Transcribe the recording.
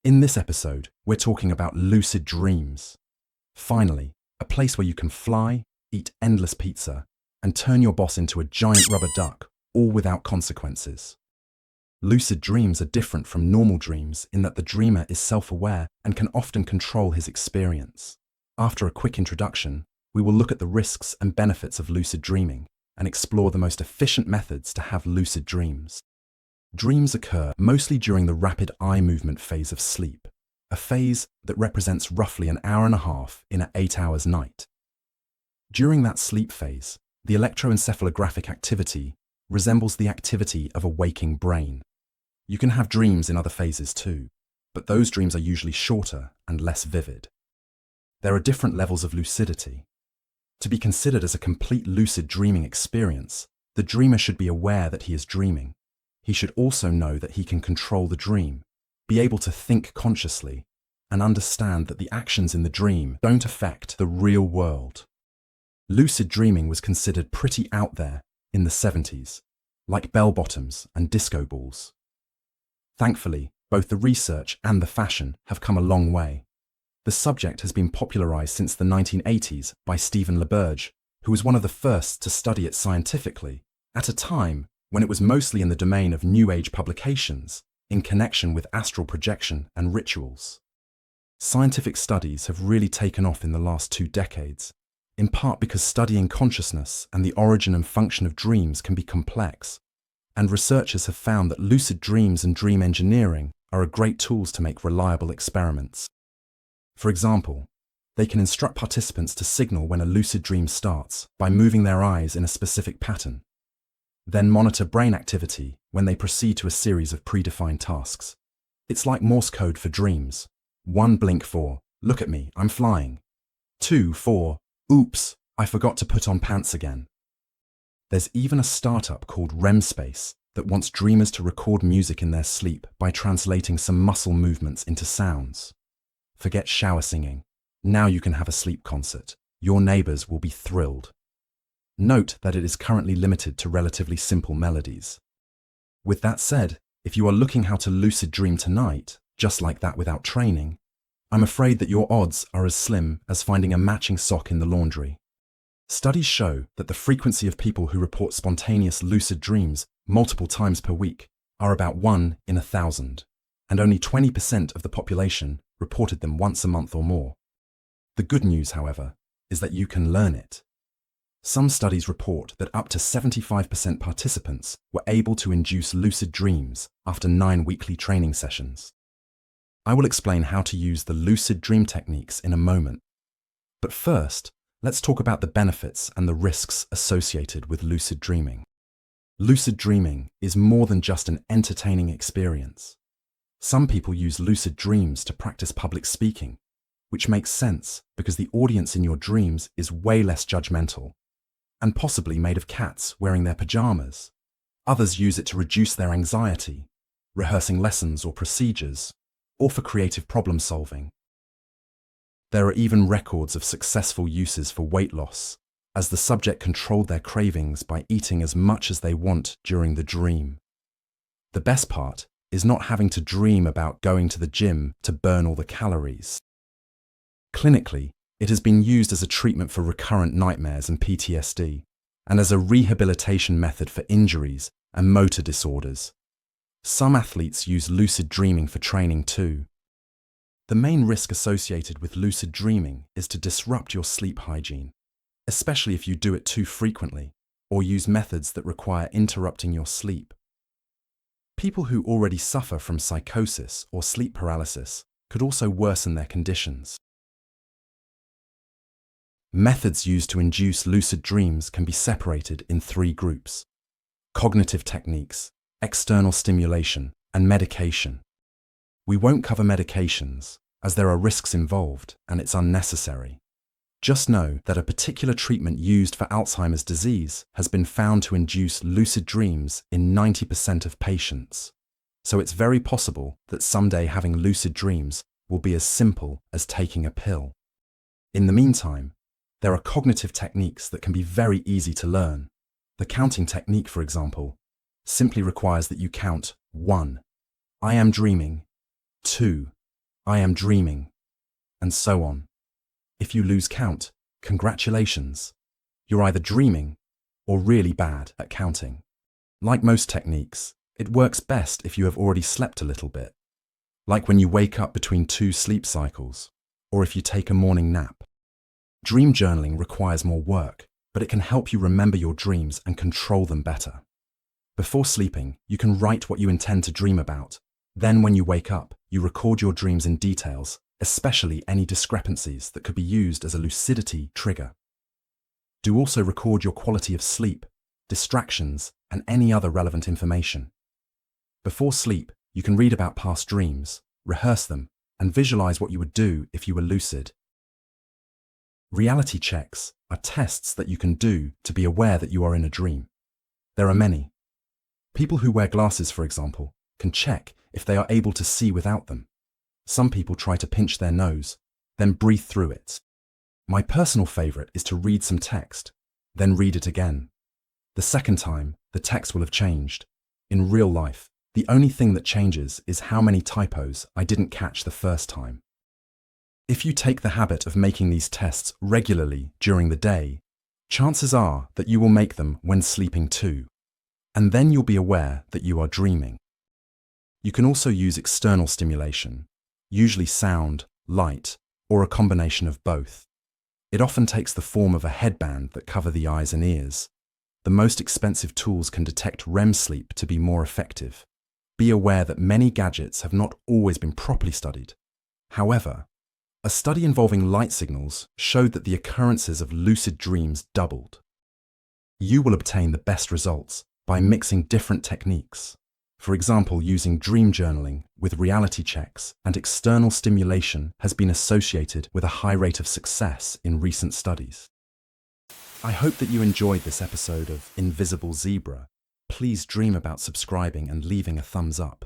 In this episode, we're talking about lucid dreams. Finally, a place where you can fly, eat endless pizza, and turn your boss into a giant rubber duck, all without consequences. Lucid dreams are different from normal dreams in that the dreamer is self-aware and can often control his experience. After a quick introduction, we will look at the risks and benefits of lucid dreaming and explore the most efficient methods to have lucid dreams. Dreams occur mostly during the rapid eye movement phase of sleep, a phase that represents roughly an hour and a half in an 8 hours night. During that sleep phase, the electroencephalographic activity resembles the activity of a waking brain. You can have dreams in other phases too, but those dreams are usually shorter and less vivid. There are different levels of lucidity. To be considered as a complete lucid dreaming experience, the dreamer should be aware that he is dreaming. He should also know that he can control the dream, be able to think consciously, and understand that the actions in the dream don't affect the real world. Lucid dreaming was considered pretty out there in the 70s, like bell-bottoms and disco balls. Thankfully, both the research and the fashion have come a long way. The subject has been popularized since the 1980s by Stephen LaBerge, who was one of the first to study it scientifically, at a time when it was mostly in the domain of New Age publications in connection with astral projection and rituals. Scientific studies have really taken off in the last 2 decades, in part because studying consciousness and the origin and function of dreams can be complex, and researchers have found that lucid dreams and dream engineering are great tools to make reliable experiments. For example, they can instruct participants to signal when a lucid dream starts by moving their eyes in a specific pattern, then monitor brain activity when they proceed to a series of predefined tasks. It's like Morse code for dreams. 1 blink for, look at me, I'm flying. 2 for, oops, I forgot to put on pants again. There's even a startup called REM Space that wants dreamers to record music in their sleep by translating some muscle movements into sounds. Forget shower singing. Now you can have a sleep concert. Your neighbors will be thrilled. Note that it is currently limited to relatively simple melodies. With that said, if you are looking how to lucid dream tonight, just like that without training, I'm afraid that your odds are as slim as finding a matching sock in the laundry. Studies show that the frequency of people who report spontaneous lucid dreams multiple times per week are about 1 in 1,000, and only 20% of the population reported them once a month or more. The good news, however, is that you can learn it. Some studies report that up to 75% participants were able to induce lucid dreams after 9 weekly training sessions. I will explain how to use the lucid dream techniques in a moment. But first, let's talk about the benefits and the risks associated with lucid dreaming. Lucid dreaming is more than just an entertaining experience. Some people use lucid dreams to practice public speaking, which makes sense because the audience in your dreams is way less judgmental and possibly made of cats wearing their pajamas. Others use it to reduce their anxiety, rehearsing lessons or procedures, or for creative problem solving. There are even records of successful uses for weight loss, as the subject controlled their cravings by eating as much as they want during the dream. The best part is not having to dream about going to the gym to burn all the calories. Clinically, it has been used as a treatment for recurrent nightmares and PTSD, and as a rehabilitation method for injuries and motor disorders. Some athletes use lucid dreaming for training too. The main risk associated with lucid dreaming is to disrupt your sleep hygiene, especially if you do it too frequently or use methods that require interrupting your sleep. People who already suffer from psychosis or sleep paralysis could also worsen their conditions. Methods used to induce lucid dreams can be separated in 3 groups: cognitive techniques, external stimulation, and medication. We won't cover medications, as there are risks involved and it's unnecessary. Just know that a particular treatment used for Alzheimer's disease has been found to induce lucid dreams in 90% of patients. So it's very possible that someday having lucid dreams will be as simple as taking a pill. In the meantime, there are cognitive techniques that can be very easy to learn. The counting technique, for example, simply requires that you count 1, I am dreaming, 2, I am dreaming, and so on. If you lose count, congratulations. You're either dreaming or really bad at counting. Like most techniques, it works best if you have already slept a little bit, like when you wake up between 2 sleep cycles, or if you take a morning nap. Dream journaling requires more work, but it can help you remember your dreams and control them better. Before sleeping, you can write what you intend to dream about. Then when you wake up, you record your dreams in details, especially any discrepancies that could be used as a lucidity trigger. Do also record your quality of sleep, distractions, and any other relevant information. Before sleep, you can read about past dreams, rehearse them, and visualize what you would do if you were lucid. Reality checks are tests that you can do to be aware that you are in a dream. There are many. People who wear glasses, for example, can check if they are able to see without them. Some people try to pinch their nose, then breathe through it. My personal favorite is to read some text, then read it again. The second time, the text will have changed. In real life, the only thing that changes is how many typos I didn't catch the first time. If you take the habit of making these tests regularly during the day, chances are that you will make them when sleeping too, and then you'll be aware that you are dreaming. You can also use external stimulation, usually sound, light, or a combination of both. It often takes the form of a headband that cover the eyes and ears. The most expensive tools can detect REM sleep to be more effective. Be aware that many gadgets have not always been properly studied. However, a study involving light signals showed that the occurrences of lucid dreams doubled. You will obtain the best results by mixing different techniques. For example, using dream journaling with reality checks and external stimulation has been associated with a high rate of success in recent studies. I hope that you enjoyed this episode of Invisible Zebra. Please dream about subscribing and leaving a thumbs up.